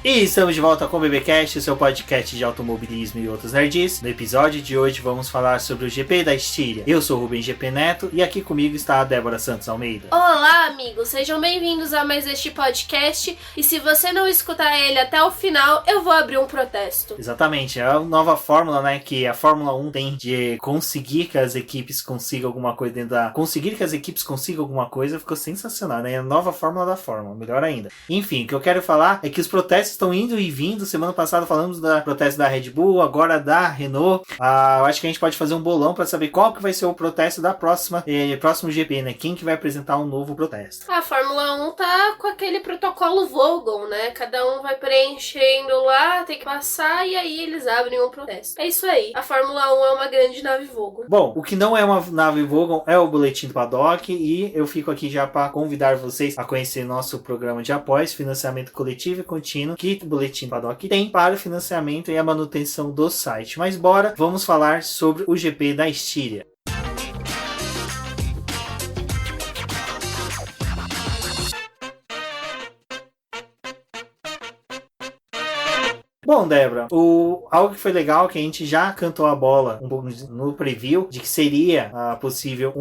E estamos de volta com o BBcast, o seu podcast de automobilismo e outros nerds. No episódio de hoje vamos falar sobre o GP da Estíria. Eu sou o Rubem GP Neto e aqui comigo está a Débora Santos Almeida. Olá, amigos! Sejam bem-vindos a mais este podcast. E se você não escutar ele até o final, eu vou abrir um protesto. Exatamente, é a nova fórmula, né, que a Fórmula 1 tem de conseguir que as equipes consigam alguma coisa dentro da... Conseguir que as equipes consigam alguma coisa ficou sensacional, né? É a nova fórmula da Fórmula, melhor ainda. Enfim, o que eu quero falar é que os protestos estão indo e vindo. Semana passada falamos da protesto da Red Bull, agora da Renault. Eu acho que a gente pode fazer um bolão para saber qual que vai ser o protesto da próximo GP, né? Quem que vai apresentar um novo protesto. A Fórmula 1 tá com aquele protocolo Vogel, né? Cada um vai preenchendo lá, tem que passar e aí eles abrem um protesto. É isso aí. A Fórmula 1 é uma grande nave Vogel. Bom, o que não é uma nave Vogel é o Boletim do Paddock e eu fico aqui já para convidar vocês a conhecer nosso programa de apoios, financiamento coletivo e contínuo, que o Boletim do Paddock tem para o financiamento e a manutenção do site. Mas bora, vamos falar sobre o GP da Estíria. Bom, Débora, algo que foi legal que a gente já cantou a bola um pouco no preview, de que seria possível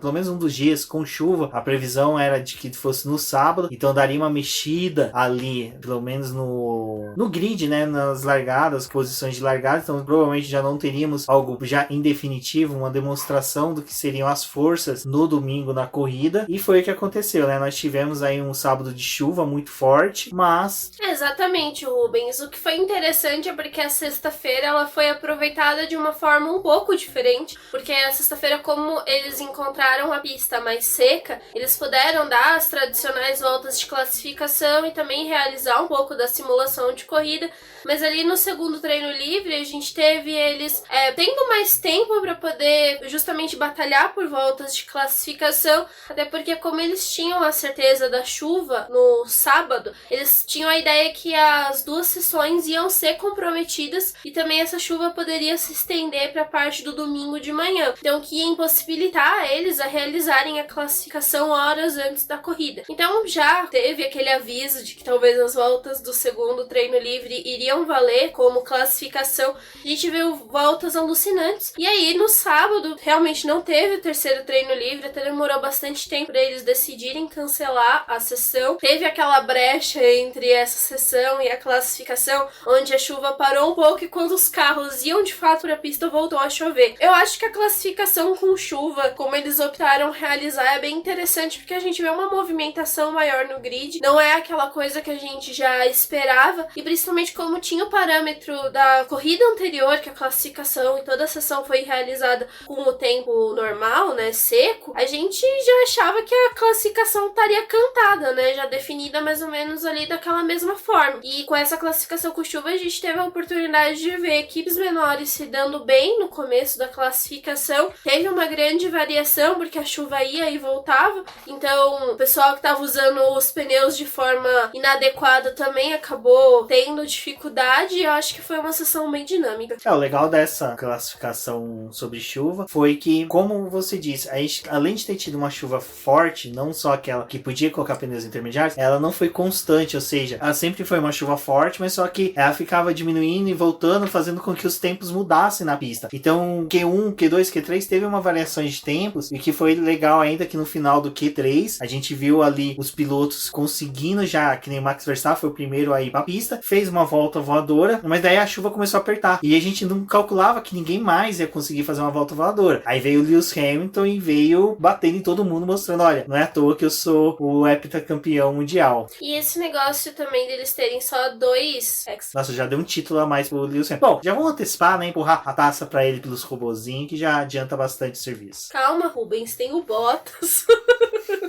pelo menos um dos dias com chuva. A previsão era de que fosse no sábado, então daria uma mexida ali, pelo menos no grid, né, nas largadas, posições de largada, então provavelmente já não teríamos algo já em definitivo, uma demonstração do que seriam as forças no domingo na corrida, e foi o que aconteceu, né, nós tivemos aí um sábado de chuva muito forte, mas... Exatamente, Rubens, o que foi interessante é porque a sexta-feira ela foi aproveitada de uma forma um pouco diferente, porque a sexta-feira, como eles encontraram a pista mais seca, eles puderam dar as tradicionais voltas de classificação e também realizar um pouco da simulação de corrida, mas ali no segundo treino livre a gente teve eles tendo mais tempo para poder justamente batalhar por voltas de classificação, até porque como eles tinham a certeza da chuva no sábado, eles tinham a ideia que as duas sessões iam ser comprometidas e também essa chuva poderia se estender para a parte do domingo de manhã, então que ia impossibilitar eles a realizarem a classificação horas antes da corrida. Então já teve aquele aviso de que talvez as voltas do segundo treino livre iriam valer como classificação. A gente viu voltas alucinantes e aí no sábado realmente não teve o terceiro treino livre, até demorou bastante tempo para eles decidirem cancelar a sessão. Teve aquela brecha entre essa sessão e a classificação, onde a chuva parou um pouco e quando os carros iam de fato para a pista voltou a chover. Eu acho que a classificação com chuva, como eles optaram realizar, é bem interessante porque a gente vê uma movimentação maior no grid, não é aquela coisa que a gente já esperava, e principalmente como tinha o parâmetro da corrida anterior, que a classificação e toda a sessão foi realizada com o tempo normal, né, seco, a gente já achava que a classificação estaria cantada, né, já definida mais ou menos ali daquela mesma forma. E com essa classificação com chuva, a gente teve a oportunidade de ver equipes menores se dando bem no começo da classificação. Teve uma grande variação, porque a chuva ia e voltava, então o pessoal que estava usando os pneus de forma inadequada também acabou tendo dificuldade, e eu acho que foi uma sessão bem dinâmica. O legal dessa classificação sobre chuva foi que, como você disse, a gente, além de ter tido uma chuva forte, não só aquela que podia colocar pneus intermediários, ela não foi constante, ou seja, ela sempre foi uma chuva forte, mas só que ela ficava diminuindo e voltando, fazendo com que os tempos mudassem na pista. Então, Q1, Q2, Q3 teve uma variação de tempos, e que foi legal ainda que no final do Q3, a gente viu ali os pilotos conseguindo já, que nem o Max Verstappen foi o primeiro a ir pra pista, fez uma volta voadora, mas daí a chuva começou a apertar, e a gente não calculava que ninguém mais ia conseguir fazer uma volta voadora. Aí veio o Lewis Hamilton e veio batendo em todo mundo, mostrando, olha, não é à toa que eu sou o heptacampeão mundial. E esse negócio também deles terem só dois... Nossa, já deu um título a mais pro Lewis Hamilton. Bom, já vamos antecipar, né, empurrar a taça pra ele pelos robozinhos, que já adianta bastante o serviço. Calma, Rubens, tem o Bottas.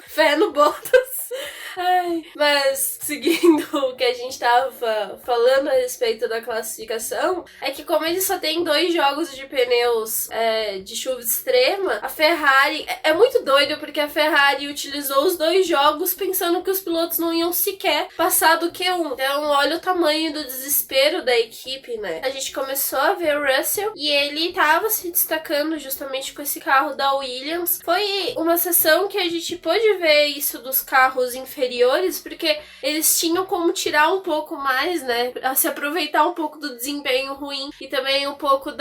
Fé no Bottas. Ai, mas seguindo o que a gente tava falando a respeito da classificação, é que como eles só tem 2 jogos de pneus de chuva extrema, a Ferrari é muito doido porque a Ferrari utilizou os 2 jogos pensando que os pilotos não iam sequer passar do Q1. Então olha o tamanho do desespero da equipe, né? A gente começou a ver o Russell e ele tava se destacando justamente com esse carro da Williams. Foi uma sessão que a gente pôde ver ver isso dos carros inferiores, porque eles tinham como tirar um pouco mais, né? Se aproveitar um pouco do desempenho ruim e também um pouco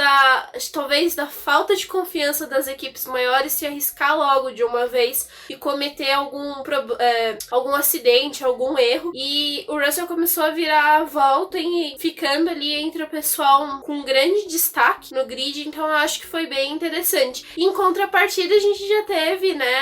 talvez da falta de confiança das equipes maiores, se arriscar logo de uma vez e cometer algum acidente, algum erro. E o Russell começou a virar a volta e ficando ali entre o pessoal com grande destaque no grid, então eu acho que foi bem interessante. E em contrapartida, a gente já teve, né,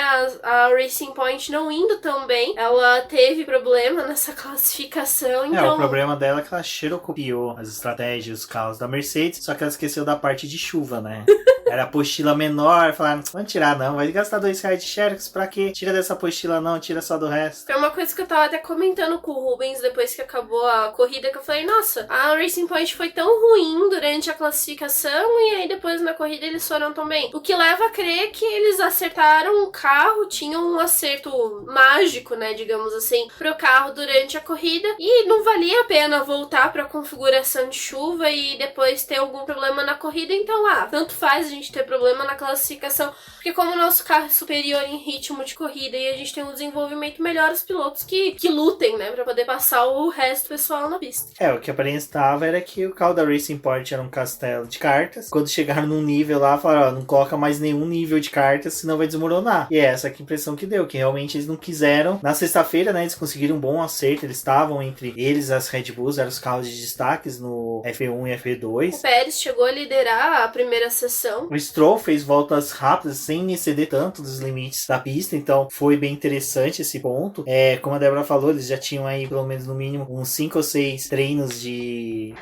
a Racing Point não indo tão bem. Ela teve problema nessa classificação, então... o problema dela é que ela xerocopiou as estratégias, os carros da Mercedes, só que ela esqueceu da parte de chuva, né? Era apostila menor, falaram, vamos tirar não, vai gastar R$2 de xerox, pra quê? Tira dessa apostila não, tira só do resto. Foi uma coisa que eu tava até comentando com o Rubens depois que acabou a corrida, que eu falei, nossa, a Racing Point foi tão ruim durante a classificação e aí depois na corrida eles foram tão bem. O que leva a crer que eles acertaram o carro, tinham um acerto mágico, né, digamos assim, pro carro durante a corrida e não valia a pena voltar pra configuração de chuva e depois ter algum problema na corrida, então tanto faz a gente ter problema na classificação, porque como o nosso carro é superior em ritmo de corrida e a gente tem um desenvolvimento melhor, os pilotos que lutem, né, pra poder passar o resto do pessoal na pista. O que aparentava era que o carro da Racing Point era um castelo de cartas. Quando chegaram num nível lá, falaram, não coloca mais nenhum nível de cartas, senão vai desmoronar. E é essa que impressão que deu, que realmente eles não quiseram. Na sexta-feira, né, eles conseguiram um bom acerto, eles estavam entre eles, as Red Bulls, eram os carros de destaques no F1 e F2. O Pérez chegou a liderar a primeira sessão. O Stroll fez voltas rápidas, sem exceder tanto dos limites da pista, então foi bem interessante esse ponto. Como a Débora falou, eles já tinham aí, pelo menos no mínimo, uns 5 ou 6 treinos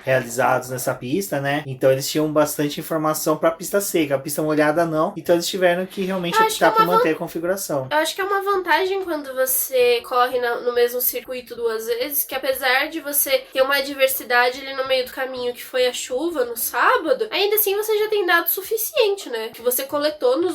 realizados nessa pista, né? Então eles tinham bastante informação pra pista seca, a pista molhada não, então eles tiveram que realmente optar por manter a configuração. Eu acho que é uma vantagem quando você corre no mesmo circuito duas vezes, que apesar de você ter uma adversidade ali no meio do caminho, que foi a chuva no sábado, ainda assim você já tem dado suficiente, né? Que você coletou no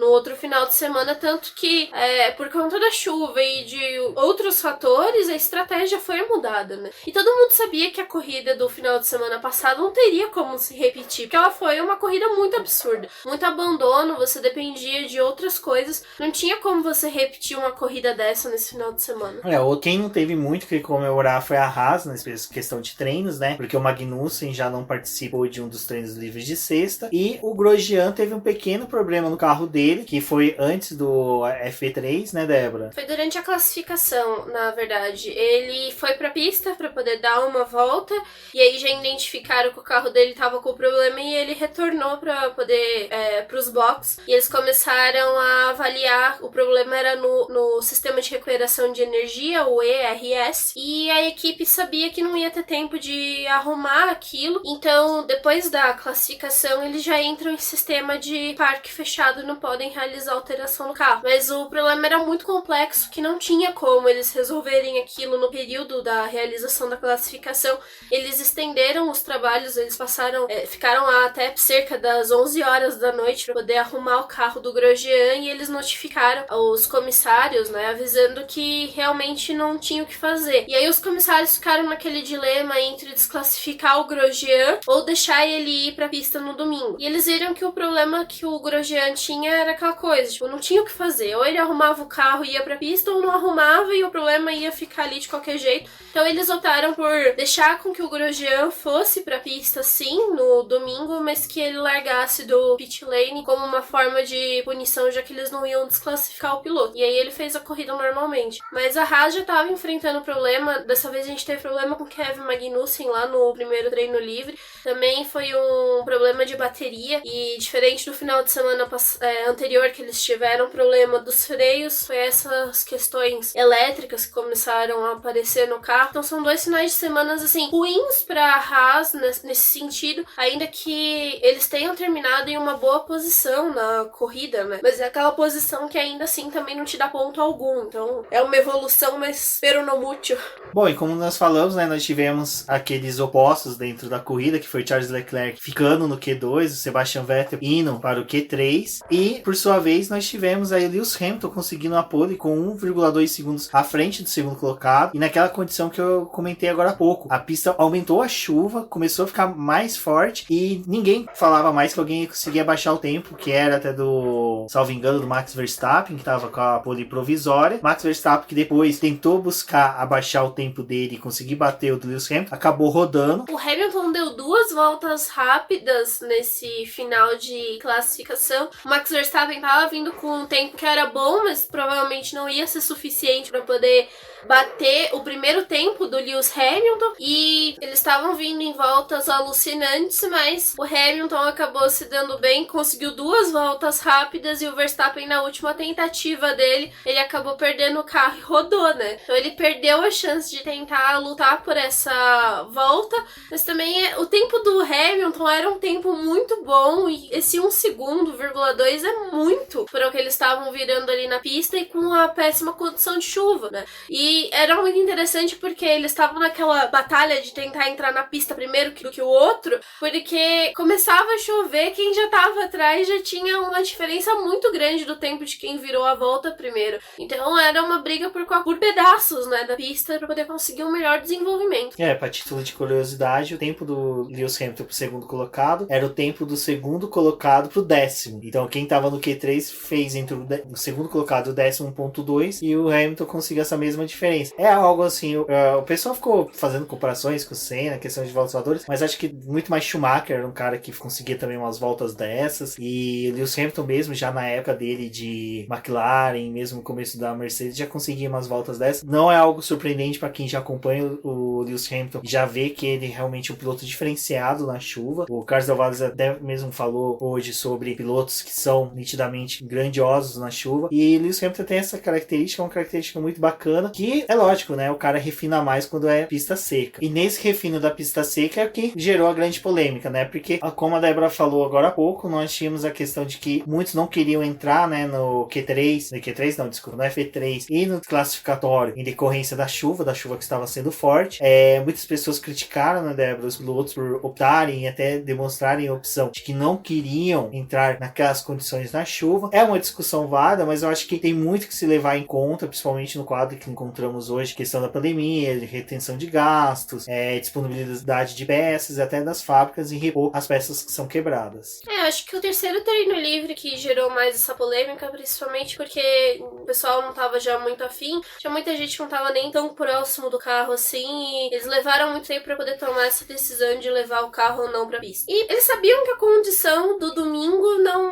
outro final de semana, tanto que por conta da chuva e de outros fatores, a estratégia foi mudada, né? E todo mundo sabia que a corrida do final de semana passado não teria como se repetir, porque ela foi uma corrida muito absurda. Muito abandono, você dependia de outras coisas, não tinha como você repetir uma corrida dessa nesse final de semana. Quem não teve muito que comemorar foi a Haas, nessa questão de treinos, né? Porque o Magnussen já não participou de um dos treinos livres de sexta, e o Grosjean teve um pequeno problema no carro dele, que foi antes do F3, né, Débora? Foi durante a classificação, na verdade. Ele foi pra pista pra poder dar uma volta, e aí já identificaram que o carro dele tava com problema e ele retornou pra poder pros boxes, e eles começaram a avaliar. O problema era no sistema de recuperação de energia, o ERS, e a equipe sabia que não ia ter tempo de arrumar aquilo, então depois da classificação eles já entram em sistema de parque fechado, não podem realizar alteração no carro. Mas o problema era muito complexo, que não tinha como eles resolverem aquilo no período da realização da classificação. Eles estenderam os trabalhos, eles ficaram lá até cerca das 11 horas da noite para poder arrumar o carro do Grosjean, e eles notificaram os comissários, né, avisando que realmente não tinha o que fazer. E aí os comissários ficaram naquele dilema entre desclassificar o Grosjean ou deixar ele ir pra pista no domingo. E eles viram que o problema que o Grosjean tinha era aquela coisa, tipo, não tinha o que fazer. Ou ele arrumava o carro e ia pra pista, ou não arrumava e o problema ia ficar ali de qualquer jeito. Então eles optaram por deixar com que o Grosjean fosse pra pista sim no domingo, mas que ele largasse do pit lane como uma forma de punição, já que eles não iam desclassificar o piloto. E aí ele fez a corrida normalmente. Mas a Haas já tava enfrentando problema. Dessa vez a gente teve problema com o Kevin Magnussen lá no primeiro treino livre. Também foi um problema de bateria, e diferente do final de semana anterior, que eles tiveram problema dos freios, foi essas questões elétricas que começaram a aparecer no carro. Então são 2 finais de semana assim ruins pra Haas nesse sentido, ainda que eles tenham terminado em uma boa posição na corrida, né? Mas é aquela posição que ainda assim também não te dá ponto algum. Então é uma evolução, mas pero no mucho. Bom, e como nós falamos, né, nós tivemos aqueles opostos dentro da corrida, que foi Charles Leclerc ficando no Q2, o Sebastian Vettel indo para o Q3. E, por sua vez, nós tivemos aí Lewis Hamilton conseguindo a pole com 1,2 segundos à frente do segundo colocado. E naquela condição que eu comentei agora há pouco, a pista aumentou a chuva, começou a ficar mais forte e ninguém falava mais que alguém conseguia baixar o tempo, que era até do, salvo engano, do Max Verstappen, que estava com a pole provisória. Max Verstappen, que depois tentou buscar abaixar o tempo dele e conseguir bater o do Lewis Hamilton, acabou rodando. O Hamilton deu 2 voltas rápidas nesse final de classificação. O Max Verstappen estava vindo com um tempo que era bom, mas provavelmente não ia ser suficiente para poder bater o primeiro tempo do Lewis Hamilton, e eles estavam vindo em voltas alucinantes, mas o Hamilton acabou se dando bem, conseguiu 2 voltas rápidas, e o Verstappen, na última tentativa dele, ele acabou perdendo o carro e rodou, né? Então ele perdeu a chance de tentar lutar por essa volta, mas também o tempo do Hamilton era um tempo muito bom, e esse 1 segundo, 2 é muito para o que eles estavam virando ali na pista, e com a péssima condição de chuva, né? E era muito interessante porque eles estavam naquela batalha de tentar entrar na pista primeiro do que o outro, porque começava a chover, quem já estava atrás já tinha uma diferença muito grande do tempo de quem virou a volta primeiro. Então era uma briga por pedaços, né, da pista para poder conseguir um melhor desenvolvimento. Para título de curiosidade, o tempo do Lewis Hamilton pro segundo colocado era o tempo do segundo colocado pro 10º. Então quem tava no Q3 fez entre o segundo colocado e o 10º 1.2, e o Hamilton conseguiu essa mesma diferença. É algo assim, o pessoal ficou fazendo comparações com o Senna, questão de voltas voadoras, mas acho que muito mais Schumacher era um cara que conseguia também umas voltas dessas, e o Lewis Hamilton mesmo, já na época dele de McLaren, mesmo no começo da Mercedes, já conseguia umas voltas dessas. Não é algo surpreendente para quem já acompanha o Lewis Hamilton, já vê que ele é realmente um piloto diferenciado na chuva. O Carlos Alvarez até mesmo falou hoje sobre pilotos que são nitidamente grandiosos na chuva, e o Lewis Hamilton tem essa característica, uma característica muito bacana, que é lógico, né? O cara refina mais quando é pista seca. E nesse refino da pista seca é o que gerou a grande polêmica, né? Porque, como a Débora falou agora há pouco, nós tínhamos a questão de que muitos não queriam entrar, né, no Q3, no F3 e no classificatório em decorrência da chuva que estava sendo forte. Muitas pessoas criticaram, né, Débora, os pilotos por optarem e até demonstrarem a opção de que não queriam entrar naquelas condições na chuva. É uma discussão válida, mas eu acho que tem muito que se levar em conta, principalmente no quadro que encontramos hoje, questão da pandemia, de retenção de gastos, disponibilidade de peças e até das fábricas em repor as peças que são quebradas. Acho que o terceiro treino livre que gerou mais essa polêmica, principalmente porque o pessoal não tava já muito afim, tinha muita gente que não tava nem tão próximo do carro assim, e eles levaram muito tempo pra poder tomar essa decisão de levar o carro ou não pra pista. E eles sabiam que a condição do domingo,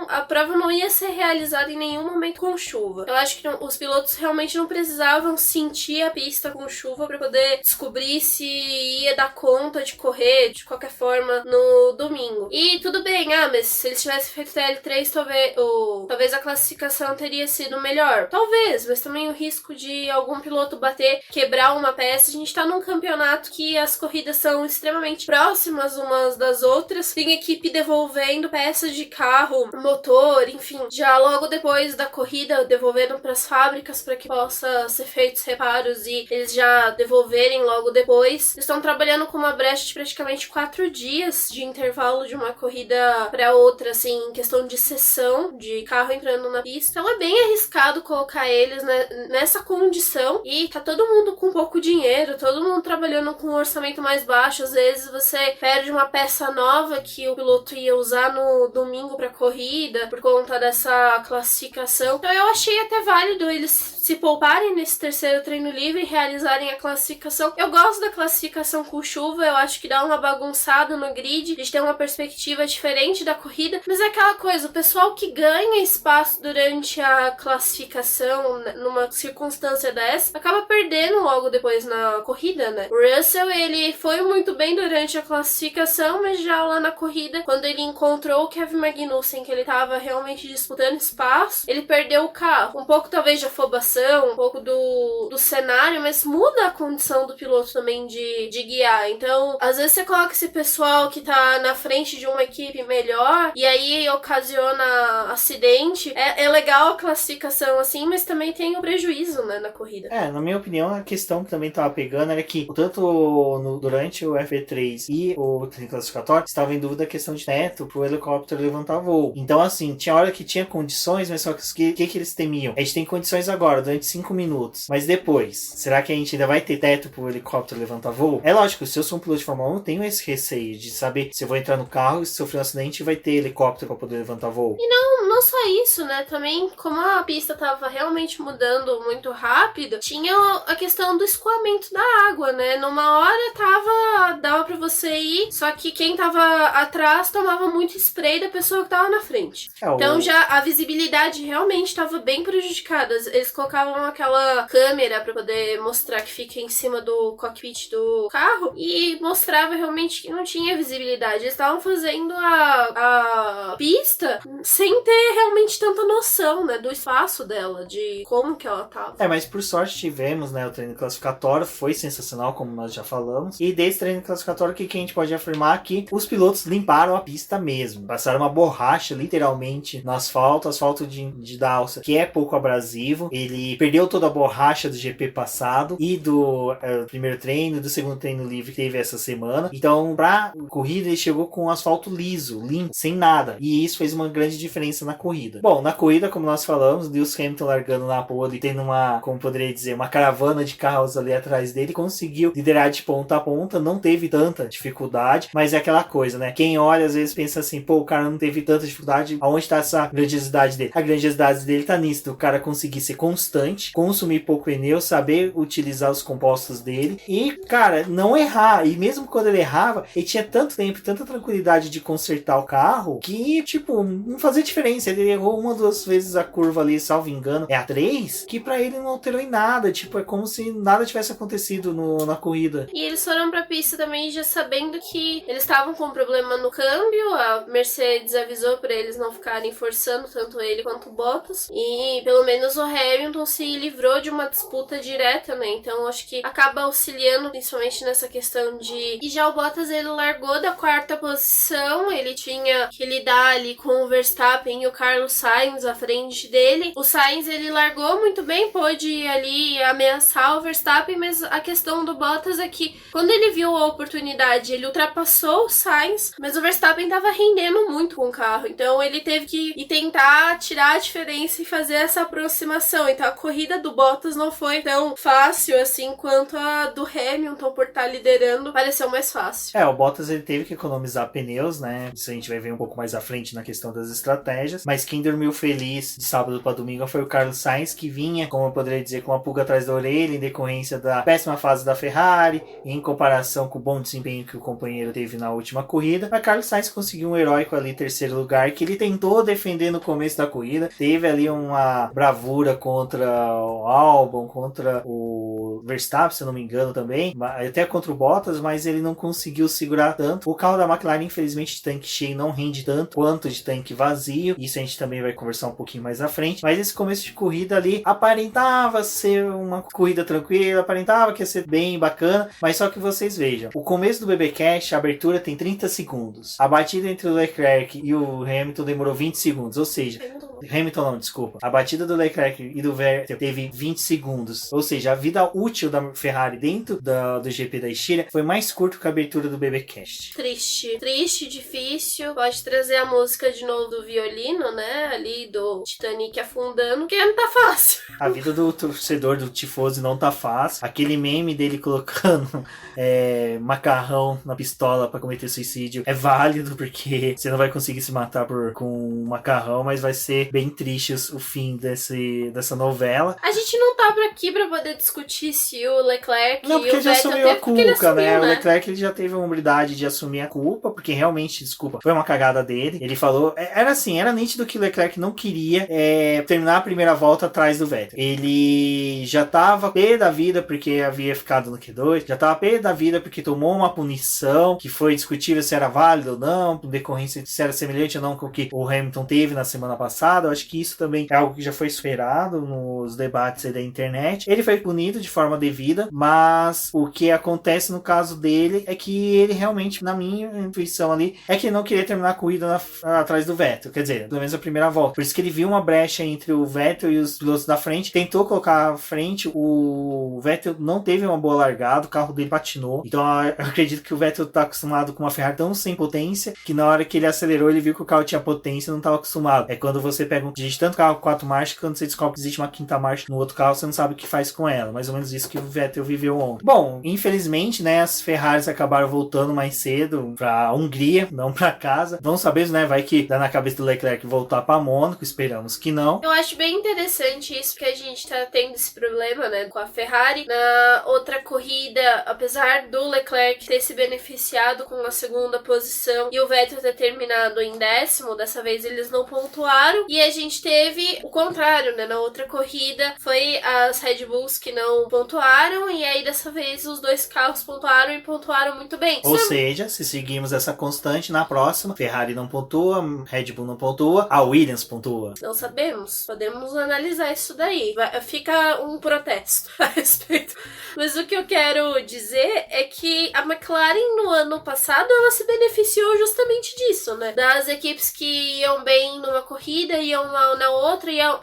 a prova não ia ser realizada em nenhum momento com chuva. Eu acho que os pilotos realmente não precisavam sentir a pista com chuva pra poder descobrir se ia dar conta de correr de qualquer forma no domingo. E tudo bem, mas se eles tivessem feito TL3, talvez a classificação teria sido melhor. Talvez, mas também o risco de algum piloto bater, quebrar uma peça. A gente tá num campeonato que as corridas são extremamente próximas umas das outras. Tem equipe devolvendo peças de carro, motor, enfim, já logo depois da corrida, devolvendo pras fábricas para que possa ser feitos reparos e eles já devolverem logo depois. Estão trabalhando com uma brecha de praticamente 4 dias de intervalo de uma corrida para outra, assim, em questão de sessão de carro entrando na pista. Então é bem arriscado colocar eles nessa condição, e tá todo mundo com pouco dinheiro, todo mundo trabalhando com um orçamento mais baixo. Às vezes você perde uma peça nova que o piloto ia usar no domingo para corrida por conta dessa classificação. Então eu achei até válido eles se pouparem nesse terceiro treino livre e realizarem a classificação. Eu gosto da classificação com chuva, eu acho que dá uma bagunçada no grid, a gente tem uma perspectiva diferente da corrida, mas é aquela coisa, o pessoal que ganha espaço durante a classificação, numa circunstância dessa, acaba perdendo logo depois na corrida, né? O Russell, ele foi muito bem durante a classificação, mas já lá na corrida, quando ele encontrou o Kevin Magnussen, que ele tava realmente disputando espaço, ele perdeu o carro. Um pouco talvez de afobação, um pouco do cenário, mas muda a condição do piloto também de guiar. Então, às vezes você coloca esse pessoal que tá na frente de uma equipe melhor e aí ocasiona acidente. É legal a classificação assim, mas também tem o prejuízo, né, na corrida. Na minha opinião, a questão que também tava pegando era que tanto durante o FP3 e o treino classificatório estava em dúvida a questão de teto pro helicóptero levantar voo. Então, assim, tinha hora que tinha condições, mas só que o que eles temiam? A gente tem condições agora, durante 5 minutos, mas depois, será que a gente ainda vai ter teto pro helicóptero levantar voo? É lógico, se eu sou um piloto de Fórmula 1, eu tenho esse receio de saber se eu vou entrar no carro e se sofrer um acidente vai ter helicóptero para poder levantar voo. E não só isso, né? Também, como a pista tava realmente mudando muito rápido, tinha a questão do escoamento da água, né? Numa hora dava pra você ir, só que quem tava atrás tomava muito spray da pessoa que tava na frente. Então já a visibilidade realmente tava bem prejudicada. Eles colocavam aquela câmera pra poder mostrar que fica em cima do cockpit do carro e mostrava realmente que não tinha visibilidade. Eles estavam fazendo a pista sem ter realmente tanta noção, né, do espaço dela, de como que ela tava. Mas por sorte tivemos, né, o treino classificatório foi sensacional, como nós já falamos. E desse treino classificatório, o que a gente pode afirmar? Que os pilotos limparam a pista mesmo. Passaram uma borracha, literalmente, no asfalto de Dalsa, que é pouco abrasivo. Ele perdeu toda a borracha do GP passado e do primeiro treino, do segundo treino livre que teve essa semana. Então, pra corrida, ele chegou com um asfalto liso, limpo, sem nada. E isso fez uma grande diferença na corrida. Bom, na corrida, como nós falamos, Lewis Hamilton largando na pole, tendo uma, como poderia dizer, uma caravana de carros ali atrás dele, conseguiu liderar de ponta a ponta, não teve tanta dificuldade, mas é aquela coisa, né? Quem olha, às vezes, pensa assim, pô, o cara não teve tanta dificuldade, aonde tá essa grandiosidade dele? A grandiosidade dele tá nisso, do cara conseguir ser constante, consumir pouco pneu, saber utilizar os compostos dele e, cara, não errar. E mesmo quando ele errava, ele tinha tanto tempo, tanta tranquilidade de consertar o carro, que, tipo, não fazia diferença. Ele errou uma ou duas vezes a curva ali, salvo engano, é a 3, que pra ele não alterou em nada. Tipo, é como se nada tivesse acontecido na corrida. E eles foram pra pista também já sabendo que eles estavam com um problema no câmbio. A Mercedes avisou pra eles não ficarem forçando tanto ele quanto o Bottas. E pelo menos o Hamilton se livrou de uma disputa direta, né? Então acho que acaba auxiliando principalmente nessa questão de... E já o Bottas, ele largou da 4ª posição. Ele tinha que lidar ali com o Verstappen e o Carlos Sainz à frente dele. O Sainz, ele largou muito bem, pôde ali ameaçar o Verstappen, mas a questão do Bottas é que quando ele viu a oportunidade, ele ultrapassou o Sainz, mas o Verstappen tava rendendo muito com o carro, então ele teve que ir tentar tirar a diferença e fazer essa aproximação. Então a corrida do Bottas não foi tão fácil assim quanto a do Hamilton, por estar liderando, pareceu mais fácil. O Bottas, ele teve que economizar pneus, né? Isso a gente vai ver um pouco mais à frente na questão das estratégias, mas quem dormiu feliz de sábado para domingo foi o Carlos Sainz, que vinha, como eu poderia dizer, com uma pulga atrás da orelha em decorrência da péssima fase da Ferrari, em comparação com o bom desempenho que o companheiro teve na última corrida. Mas Carlos Sainz conseguiu um heróico ali, 3º lugar, que ele tentou defender no começo da corrida, teve ali uma bravura contra o Albon, contra o Verstappen, se eu não me engano também, até contra o Bottas, mas ele não conseguiu segurar tanto. O carro da McLaren, infelizmente, de tanque cheio não rende tanto quanto de tanque vazio, isso a gente também vai conversar um pouquinho mais à frente, mas esse começo de corrida ali aparentava ser uma corrida tranquila, aparentava que ia ser bem bacana, mas só que vocês vejam, o começo do BBcast, a abertura tem 30 segundos, a batida entre o Leclerc e o Hamilton demorou 20 segundos, ou seja, Hamilton não, desculpa, a batida do Leclerc e do Vettel teve 20 segundos, ou seja, a vida útil da Ferrari dentro do GP da Estíria foi mais curto que a abertura do BBcast. Triste, difícil, pode trazer a música de novo do violino, né, ali do Titanic afundando, que não tá fácil. A vida do torcedor, do tifoso não tá fácil, aquele meme dele colocando macarrão na pistola pra cometer suicídio é válido, porque você não vai conseguir se matar com macarrão, mas vai ser bem triste o fim dessa novela. A gente não tá por aqui pra poder discutir se o Leclerc não, porque e o ele já Vettel assumiu a culpa, né? O Leclerc, ele já teve a humildade de assumir a culpa, porque realmente, desculpa, foi uma cagada dele. Ele falou, era assim, era nítido que o Leclerc não queria terminar a primeira volta atrás do Vettel. Ele já tava pé da vida porque havia ficado no Q2, já tava pé da vida porque tomou uma punição que foi discutível se era válido ou não, por decorrência se era semelhante ou não com o que o Hamilton teve na semana passada. passado. Eu acho que isso também é algo que já foi superado nos debates aí da internet. Ele foi punido de forma devida, mas o que acontece no caso dele é que ele realmente, na minha intuição ali, é que ele não queria terminar a corrida atrás do Vettel, quer dizer, pelo menos a primeira volta. Por isso que ele viu uma brecha entre o Vettel e os pilotos da frente, tentou colocar à frente, o Vettel não teve uma boa largada, o carro dele patinou. Então eu acredito que o Vettel tá acostumado com uma Ferrari tão sem potência, que na hora que ele acelerou, ele viu que o carro tinha potência e não estava existe quando você pega existe tanto carro com 4 marchas, que quando você descobre que existe uma quinta marcha no outro carro, você não sabe o que faz com ela. Mais ou menos isso que o Vettel viveu ontem. Bom, infelizmente, né, as Ferraris acabaram voltando mais cedo pra Hungria, não pra casa. Vamos saber, né, vai que dá na cabeça do Leclerc voltar pra Mônaco, esperamos que não. Eu acho bem interessante isso, que a gente tá tendo esse problema, né, com a Ferrari. Na outra corrida, apesar do Leclerc ter se beneficiado com a segunda posição e o Vettel ter terminado em 10º, dessa vez eles não pontuaram, e a gente teve o contrário, né, na outra corrida foi as Red Bulls que não pontuaram, e aí dessa vez os dois carros pontuaram e pontuaram muito bem. Ou seja, se seguimos essa constante, na próxima, Ferrari não pontua, Red Bull não pontua, a Williams pontua. Não sabemos, podemos analisar isso daí. Fica um protesto a respeito. Mas o que eu quero dizer é que a McLaren no ano passado, ela se beneficiou justamente disso, né? Das equipes que iam bem numa corrida, iam mal na outra, iam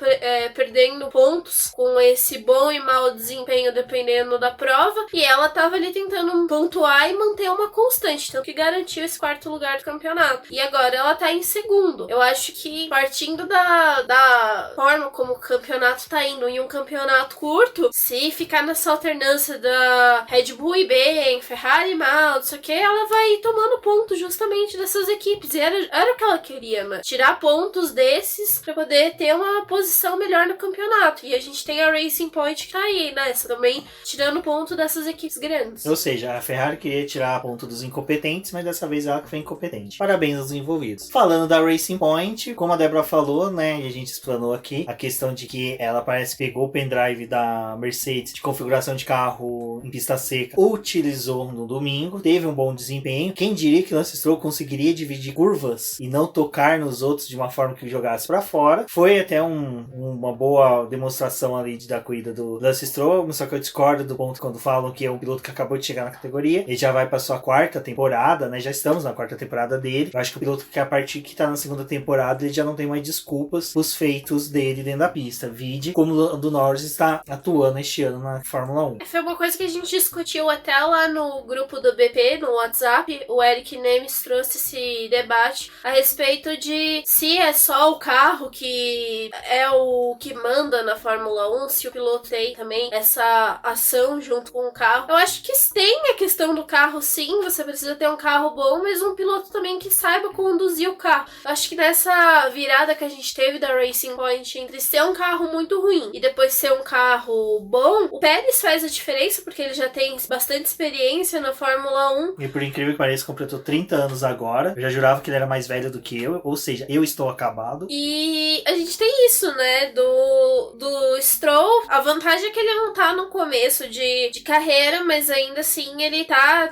perdendo pontos com esse bom e mau desempenho dependendo da prova, e ela tava ali tentando pontuar e manter uma constante, tanto que garantiu esse 4º lugar do campeonato. E agora ela tá em 2º. Eu acho que partindo da forma como o campeonato tá indo, em um campeonato curto, se ficar nessa alternância da Red Bull e bem, Ferrari mal, não sei o que, ela vai tomando pontos justamente dessas equipes. E era o que ela queria, né? Tirar pontos desses pra poder ter uma posição melhor no campeonato. E a gente tem a Racing Point que tá aí, né? Também tirando ponto dessas equipes grandes. Ou seja, a Ferrari queria tirar ponto dos incompetentes, mas dessa vez ela que foi incompetente. Parabéns aos envolvidos. Falando da Racing Point, como a Débora falou, né, e a gente explanou aqui, a questão de que ela parece que pegou o pendrive da Mercedes de configuração de carro em pista seca, utilizou no domingo, teve um bom desempenho. Quem diria que o Lance Stroll conseguiria dividir curvas e não tocar nos outros de uma forma que jogasse para fora. Foi até uma boa demonstração ali da corrida do Lance Stroll, só que eu discordo do ponto quando falam que é um piloto que acabou de chegar na categoria. Ele já vai para sua 4ª temporada, né? Já estamos na 4ª temporada dele. Eu acho que o piloto que a partir que tá na 2ª temporada, ele já não tem mais desculpas os feitos dele dentro da pista. Vide como o do Norris está atuando este ano na Fórmula 1. Foi uma coisa que a gente discutiu até lá no grupo do BP, no WhatsApp. O Eric Nemes trouxe esse debate a respeito de se é só o carro que é o que manda na Fórmula 1, se o piloto tem também essa ação junto com o carro. Eu acho que tem a questão do carro, sim, você precisa ter um carro bom, mas um piloto também que saiba conduzir o carro. Eu acho que nessa virada que a gente teve da Racing Point entre ser um carro muito ruim e depois ser um carro bom, o Pérez faz a diferença porque ele já tem bastante experiência na Fórmula 1. E por incrível que pareça, completou 30 anos agora. Eu já jurava que ele era mais velho do que eu, ou seja, eu estou acabado. E a gente tem isso, né, do Stroll. A vantagem é que ele não tá no começo de carreira, mas ainda assim ele tá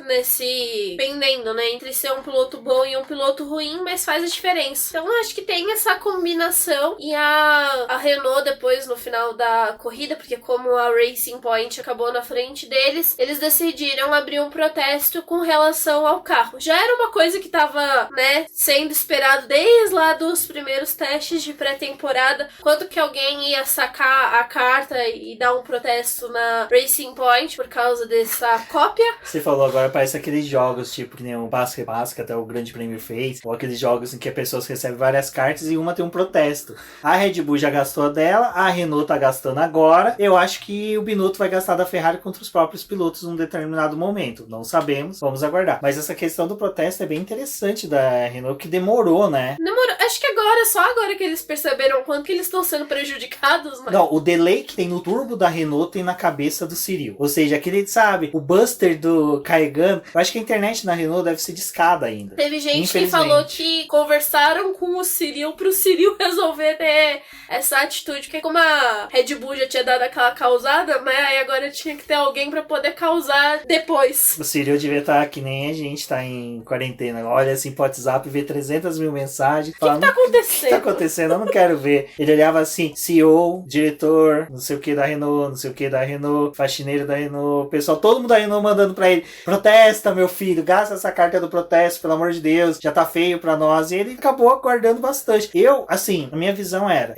pendendo, né, entre ser um piloto bom e um piloto ruim, mas faz a diferença. Então eu acho que tem essa combinação, e a Renault depois no final da corrida, porque como a Racing Point acabou na frente deles, eles decidiram abrir um protesto com relação ao carro. Já era uma coisa que tava, né, sendo esperado desde lá dos primeiros testes de pré-temporada, quando que alguém ia sacar a carta e dar um protesto na Racing Point por causa dessa cópia. Você falou agora, parece aqueles jogos, tipo, que nem o Basque que até o Grande Prêmio fez, ou aqueles jogos em que as pessoas recebem várias cartas e uma tem um protesto. A Red Bull já gastou a dela, a Renault tá gastando agora. Eu acho que o Binotto vai gastar da Ferrari contra os próprios pilotos num determinado momento. Não sabemos, vamos aguardar. Mas essa questão do protesto é bem interessante da Renault, que demorou, né? Demorou. Acho que só agora que eles perceberam quanto que eles estão sendo prejudicados, né? Não, o delay que tem no turbo da Renault tem na cabeça do Cyril. Ou seja, aquele, sabe, o buster do carregando. Eu acho que a internet na Renault deve ser discada ainda. Teve gente que falou que conversaram com o Cyril pro Cyril resolver ter essa atitude, porque como a Red Bull já tinha dado aquela causada, né, aí agora tinha que ter alguém pra poder causar depois. O Cyril devia estar que nem a gente tá em quarentena. Olha assim pro WhatsApp, vê 300 mil mensagens. O que tá acontecendo? O que tá acontecendo? acontecendo, eu não quero ver. Ele olhava assim, CEO, diretor, não sei o que da Renault, não sei o que da Renault, faxineiro da Renault, pessoal, todo mundo da Renault mandando pra ele, protesta, meu filho, gasta essa carta do protesto, pelo amor de Deus, já tá feio pra nós. E ele acabou aguardando bastante. Eu, assim, a minha visão era,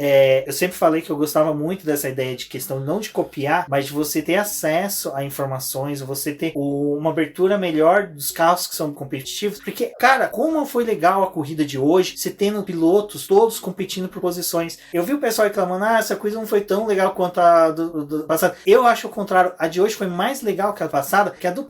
eu sempre falei que eu gostava muito dessa ideia de questão não de copiar, mas de você ter acesso a informações, você ter uma abertura melhor dos carros que são competitivos, porque, cara, como foi legal a corrida de hoje, você tendo pilotos todos competindo por posições. Eu vi o pessoal reclamando, essa coisa não foi tão legal quanto a do passado. Eu acho o contrário, a de hoje foi mais legal que a passada, que a do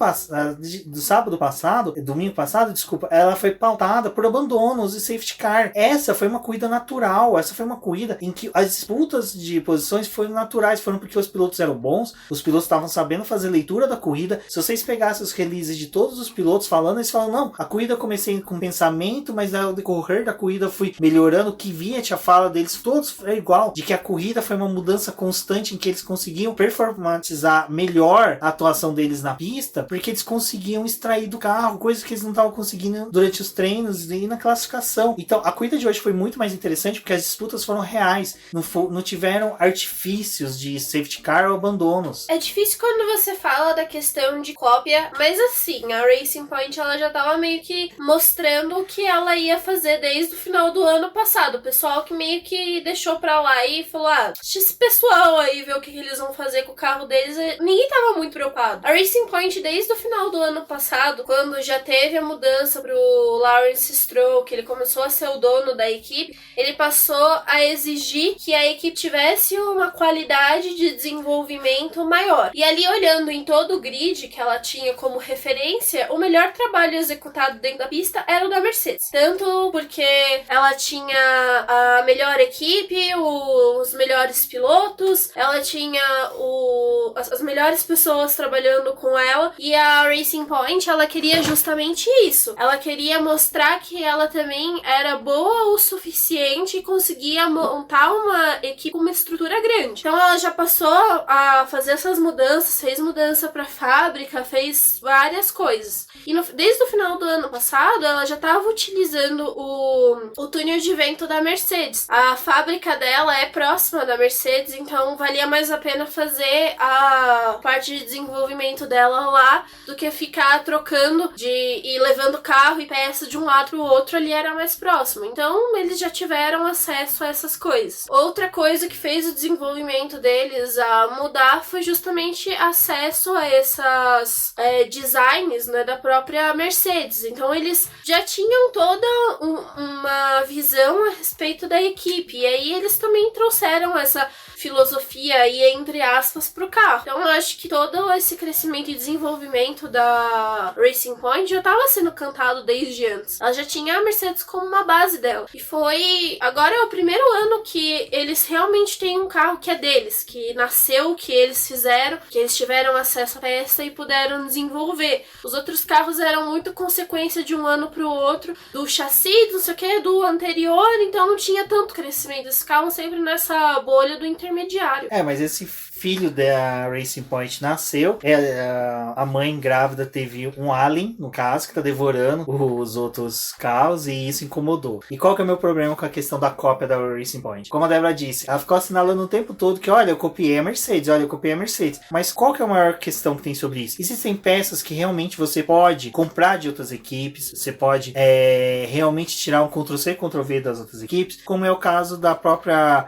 sábado passado, domingo passado, desculpa, ela foi pautada por abandonos e safety car. Essa foi uma corrida natural, essa foi uma corrida em que as disputas de posições foram naturais, foram porque os pilotos eram bons, os pilotos estavam sabendo fazer leitura da corrida. Se vocês pegassem os releases de todos os pilotos falando, eles falam, não, a corrida comecei com pensamento, mas ao decorrer da corrida fui melhorando, o que via a fala deles, todos é igual, de que a corrida foi uma mudança constante em que eles conseguiam performatizar melhor a atuação deles na pista, porque eles conseguiam extrair do carro coisas que eles não estavam conseguindo durante os treinos e na classificação. Então a corrida de hoje foi muito mais interessante porque as disputas foram reais, não tiveram artifícios de safety car ou abandonos. É difícil quando você fala da questão de cópia, mas assim, a Racing Point ela já tava meio que mostrando o que ela ia fazer desde o final do ano passado. O pessoal que meio que deixou pra lá e falou, deixa esse pessoal aí ver o que eles vão fazer com o carro deles. Ninguém tava muito preocupado. A Racing Point, desde o final do ano passado, quando já teve a mudança pro Lawrence Stroll, que ele começou a ser o dono da equipe, ele passou a exigir que a equipe tivesse uma qualidade de desenvolvimento maior. E ali, olhando em todo o grid que ela tinha como referência, o melhor trabalho executado dentro da pista era o da Mercedes. Tanto porque ela tinha a melhor equipe, os melhores pilotos, ela tinha as melhores pessoas trabalhando com ela, e a Racing Point, ela queria justamente isso. Ela queria mostrar que ela também era boa o suficiente e conseguia montar uma equipe com uma estrutura grande. Então ela já passou a fazer essas mudanças, fez mudança pra fábrica, fez várias coisas. E desde o final do ano passado, ela já estava utilizando o túnel de vento da Mercedes. A fábrica dela é próxima da Mercedes, então valia mais a pena fazer a parte de desenvolvimento dela lá do que ficar trocando e levando carro e peça de um lado pro outro, ali era mais próximo. Então eles já tiveram acesso a essas coisas. Outra coisa que fez o desenvolvimento deles a mudar foi justamente acesso a essas designs, né, da própria Mercedes. Então eles já tinham toda uma visão a respeito da equipe, e aí eles também trouxeram essa filosofia aí, entre aspas, pro carro. Então eu acho que todo esse crescimento e desenvolvimento da Racing Point já estava sendo cantado desde antes. Ela já tinha a Mercedes como uma base dela. E agora é o primeiro ano que eles realmente têm um carro que é deles, que nasceu, que eles fizeram, que eles tiveram acesso a peça e puderam desenvolver. Os outros carros eram muito consequência de um ano pro outro, do chassi, não sei o que, do anterior, então não tinha tanto crescimento. Eles ficavam sempre nessa bolha do intermediário. Mas esse filho da Racing Point nasceu, a mãe grávida teve um alien, no caso, que tá devorando os outros carros, e isso incomodou. E qual que é o meu problema com a questão da cópia da Racing Point? Como a Débora disse, ela ficou assinalando o tempo todo que, olha, eu copiei a Mercedes, olha, eu copiei a Mercedes. Mas qual que é a maior questão que tem sobre isso? Existem peças que realmente você pode comprar de outras equipes, você pode realmente tirar um Ctrl-C, Ctrl-V das outras equipes, como é o caso da própria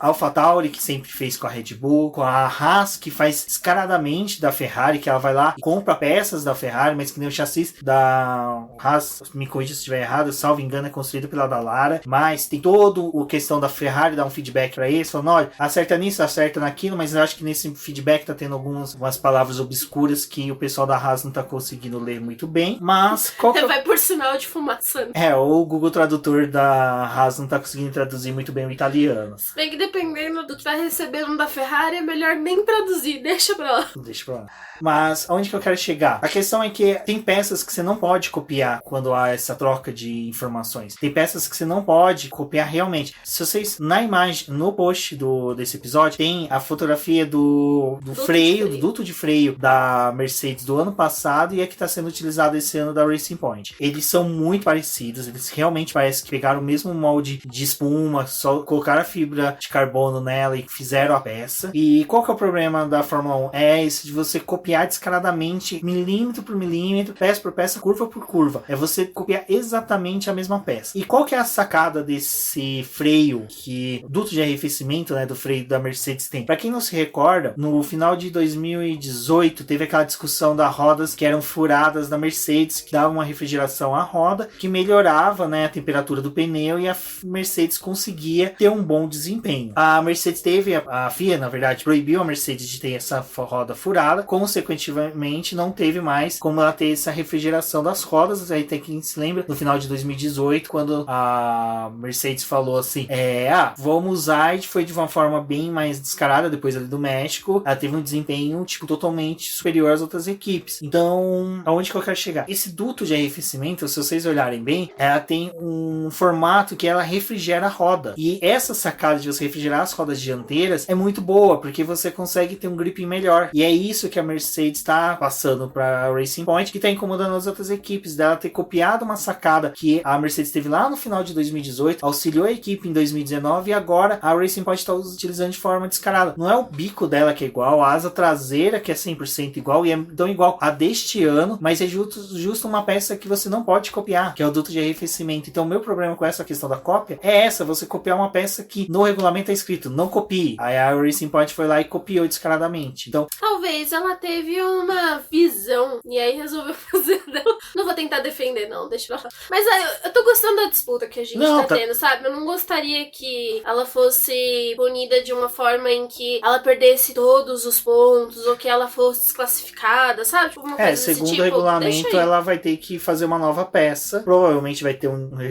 AlphaTauri, que sempre fez com a Red Bull, com a Haas, que faz descaradamente da Ferrari, que ela vai lá e compra peças da Ferrari, mas que nem o chassi da Haas, me corrija se estiver errado, salvo engano, é construído pela Dallara, mas tem todo a questão da Ferrari dar um feedback pra eles, falando, olha, acerta nisso, acerta naquilo, mas eu acho que nesse feedback tá tendo algumas palavras obscuras que o pessoal da Haas não tá conseguindo ler muito bem, mas... Vai por sinal de fumaça. Ou o Google Tradutor da Haas não tá conseguindo traduzir muito bem o italiano. Se bem que dependendo do que tá recebendo da Ferrari, é melhor melhor nem traduzir, deixa pra lá. Deixa pra lá. Mas aonde que eu quero chegar? A questão é que tem peças que você não pode copiar quando há essa troca de informações. Tem peças que você não pode copiar realmente. Se vocês, na imagem, no post desse episódio, tem a fotografia do freio, do duto de freio da Mercedes do ano passado e a que está sendo utilizado esse ano da Racing Point. Eles são muito parecidos, eles realmente parecem que pegaram o mesmo molde de espuma, só colocaram a fibra de carbono nela e fizeram a peça. E qual que é o problema da Fórmula 1? É esse de você copiar descaradamente, milímetro por milímetro, peça por peça, curva por curva. É você copiar exatamente a mesma peça. E qual que é a sacada desse freio, que duto de arrefecimento, né, do freio da Mercedes tem? Para quem não se recorda, no final de 2018 teve aquela discussão das rodas que eram furadas da Mercedes, que dava uma refrigeração à roda, que melhorava, né, a temperatura do pneu e a Mercedes conseguia ter um bom desempenho. A Mercedes a FIA, na verdade, proibiu a Mercedes de ter essa roda furada, consequentemente não teve mais como ela ter essa refrigeração das rodas. Aí tem quem se lembra, no final de 2018, quando a Mercedes falou assim, vamos usar, e foi de uma forma bem mais descarada, depois ali do México, ela teve um desempenho, tipo, totalmente superior às outras equipes. Então, aonde que eu quero chegar? Esse duto de arrefecimento, se vocês olharem bem, ela tem um formato que ela refrigera a roda. E essa sacada de você refrigerar as rodas dianteiras é muito boa, porque você consegue ter um grip melhor. E é isso que a Mercedes está passando para a Racing Point, que está incomodando as outras equipes, dela ter copiado uma sacada que a Mercedes teve lá no final de 2018, auxiliou a equipe em 2019 e agora a Racing Point está utilizando de forma descarada. Não é o bico dela que é igual, a asa traseira que é 100% igual e é tão igual a deste ano, mas é justo uma peça que você não pode copiar, que é o duto de arrefecimento. Então o meu problema com essa questão da cópia é você copiar uma peça que no regulamento é escrito, não copie. Aí a Racing Point foi lá e copiou descaradamente. Então, talvez ela teve uma visão e aí resolveu fazer dela. Não vou tentar defender, não, deixa eu falar. Mas eu tô gostando da disputa que a gente tá tendo, sabe? Eu não gostaria que ela fosse punida de uma forma em que ela perdesse todos os pontos ou que ela fosse desclassificada, sabe? Tipo, uma coisa segundo desse tipo. O regulamento, ela vai ter que fazer uma nova peça. Provavelmente vai ter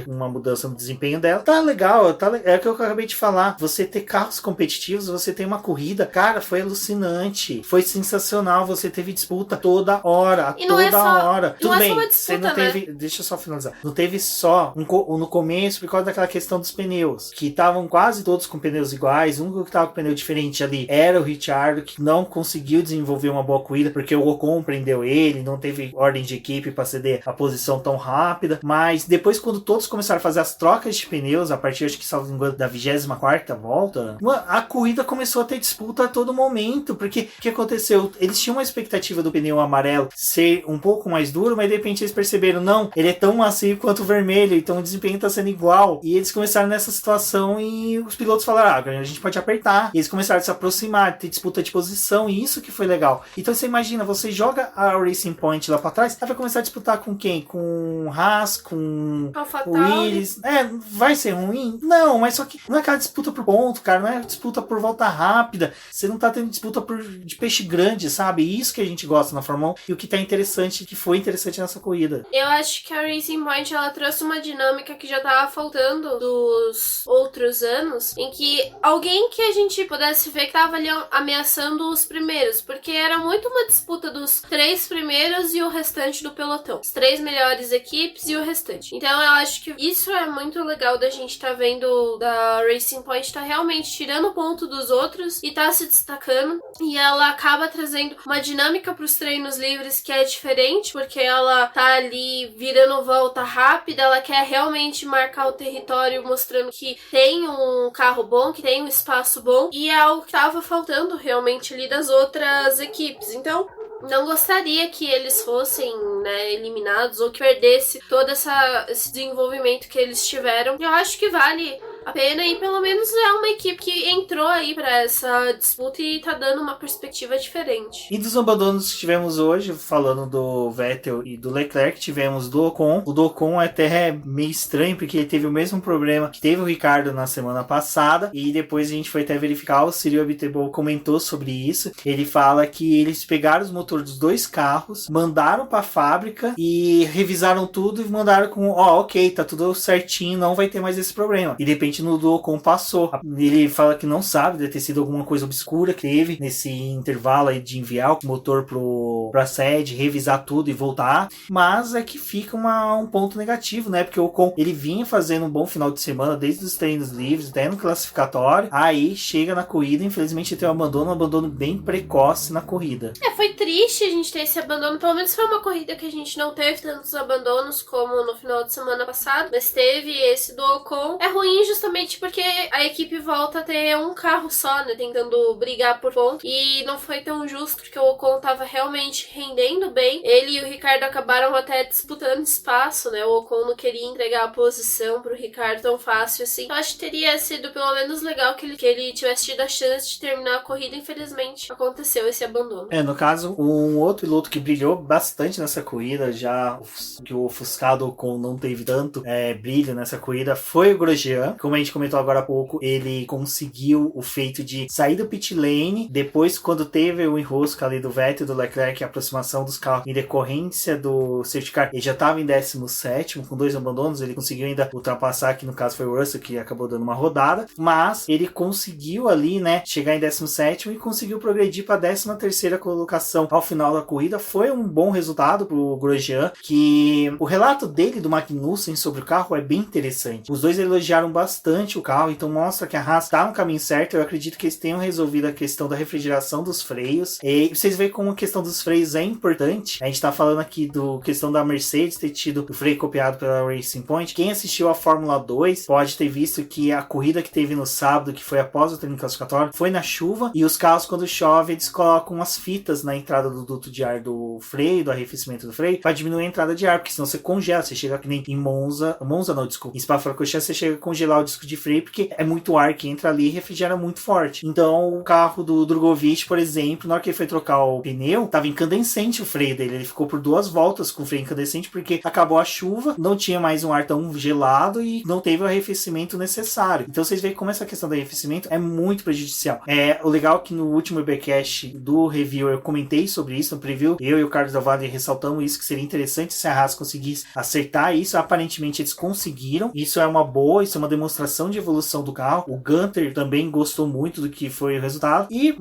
uma mudança no desempenho dela. Tá legal, é o que eu acabei de falar. Você ter carros competitivos, você tem uma corrida, cara, foi alucinante. Foi sensacional. Você teve disputa toda hora, hora. Tudo bem, você não teve. Deixa eu só finalizar. Não teve só no começo por causa daquela questão dos pneus, que estavam quase todos com pneus iguais. O único que tava com pneu diferente ali era o Ricciardo, que não conseguiu desenvolver uma boa corrida porque o Ocon prendeu ele, não teve ordem de equipe para ceder a posição tão rápida. Mas depois, quando todos começaram a fazer as trocas de pneus, a partir, acho que salvo engano, da 24ª volta, a corrida começou a ter disputa a todo momento, porque o que aconteceu? Eles tinham uma expectativa do pneu amarelo ser um pouco mais duro, mas de repente eles perceberam, não, ele é tão macio quanto o vermelho, então o desempenho tá sendo igual. E eles começaram nessa situação e os pilotos falaram, a gente pode apertar. E eles começaram a se aproximar, ter disputa de posição, e isso que foi legal. Então você imagina, você joga a Racing Point lá pra trás, ela vai começar a disputar com quem? Com o Haas, com o Willis. Vai ser ruim? Não, mas só que não é aquela disputa por ponto, cara, não é disputa por volta rápida, você não tá tendo disputa de peixe grande, sabe? Isso que a gente gosta na Fórmula 1 e o que tá interessante, que foi interessante nessa corrida. Eu acho que a Racing Point, ela trouxe uma dinâmica que já tava faltando dos outros anos, em que alguém que a gente pudesse ver que tava ali ameaçando os primeiros, porque era muito uma disputa dos 3 primeiros e o restante do pelotão. As 3 melhores equipes e o restante. Então eu acho que isso é muito legal da gente tá vendo da Racing Point tá realmente tirando o ponto dos outros e tá se destacando, e ela acaba trazendo uma dinâmica pros treinos livres que é diferente, porque ela tá ali virando volta rápida, ela quer realmente marcar o território, mostrando que tem um carro bom, que tem um espaço bom, e é algo que tava faltando realmente ali das outras equipes. Então não gostaria que eles fossem, né, eliminados ou que perdesse todo esse desenvolvimento que eles tiveram. Eu acho que vale a pena e pelo menos é uma equipe que entrou aí pra essa disputa e tá dando uma perspectiva diferente. E dos abandonos que tivemos hoje, falando do Vettel e do Leclerc, tivemos do Ocon. O do Ocon é até meio estranho, porque ele teve o mesmo problema que teve o Ricardo na semana passada, e depois a gente foi até verificar, o Cyril Abiteboul comentou sobre isso. Ele fala que eles pegaram os motores dos 2 carros, mandaram pra fábrica e revisaram tudo e mandaram com, ok, tá tudo certinho, não vai ter mais esse problema. E de repente principalmente no do Ocon passou. Ele fala que não sabe, deve ter sido alguma coisa obscura que teve nesse intervalo aí de enviar o motor pra sede, revisar tudo e voltar, mas é que fica um ponto negativo, né? Porque o Ocon, ele vinha fazendo um bom final de semana, desde os treinos livres, até no classificatório, aí chega na corrida, infelizmente tem um abandono bem precoce na corrida. Foi triste a gente ter esse abandono, pelo menos foi uma corrida que a gente não teve tantos abandonos como no final de semana passado, mas teve esse do Ocon. É ruim justamente porque a equipe volta a ter um carro só, né, tentando brigar por ponto, e não foi tão justo porque o Ocon tava realmente rendendo bem. Ele e o Ricardo acabaram até disputando espaço, né, o Ocon não queria entregar a posição pro Ricardo tão fácil assim. Eu acho que teria sido pelo menos legal que ele tivesse tido a chance de terminar a corrida. Infelizmente aconteceu esse abandono. No caso, um outro piloto que brilhou bastante nessa corrida, já que o ofuscado Ocon não teve tanto brilho nessa corrida, foi o Grosjean. Como a gente comentou agora há pouco, ele conseguiu o feito de sair do pit lane, depois quando teve o enrosco ali do Vettel e do Leclerc, a aproximação dos carros em decorrência do safety car, ele já estava em 17º, com 2 abandonos, ele conseguiu ainda ultrapassar, que no caso foi o Russell, que acabou dando uma rodada, mas ele conseguiu ali, né, chegar em 17º e conseguiu progredir para a 13ª colocação ao final da corrida. Foi um bom resultado pro Grosjean, que o relato dele do Magnussen sobre o carro é bem interessante. Os dois elogiaram bastante o carro, então mostra que a Haas está no caminho certo. Eu acredito que eles tenham resolvido a questão da refrigeração dos freios, e vocês veem como a questão dos freios é importante. A gente tá falando aqui do questão da Mercedes ter tido o freio copiado pela Racing Point. Quem assistiu a Fórmula 2 pode ter visto que a corrida que teve no sábado, que foi após o treino classificatório, foi na chuva, e os carros, quando chove, eles colocam umas fitas na entrada do duto de ar do freio, do arrefecimento do freio, para diminuir a entrada de ar, porque senão você congela, você chega que nem em Monza não, desculpa, em Spa-Francorchamps você chega a congelar o disco de freio, porque é muito ar que entra ali e refrigera muito forte. Então o carro do Drogovic, por exemplo, na hora que ele foi trocar o pneu, tava incandescente o freio dele, ele ficou por 2 voltas com o freio incandescente, porque acabou a chuva, não tinha mais um ar tão gelado e não teve o arrefecimento necessário. Então vocês veem como essa questão do arrefecimento é muito prejudicial. O legal é que no último Ubercast do review eu comentei sobre isso no preview, eu e o Carlos Dalvade ressaltamos isso, que seria interessante se a Haas conseguisse acertar isso. Aparentemente eles conseguiram, isso é uma boa, isso é uma demonstração de evolução do carro. O Gunter também gostou muito do que foi o resultado, e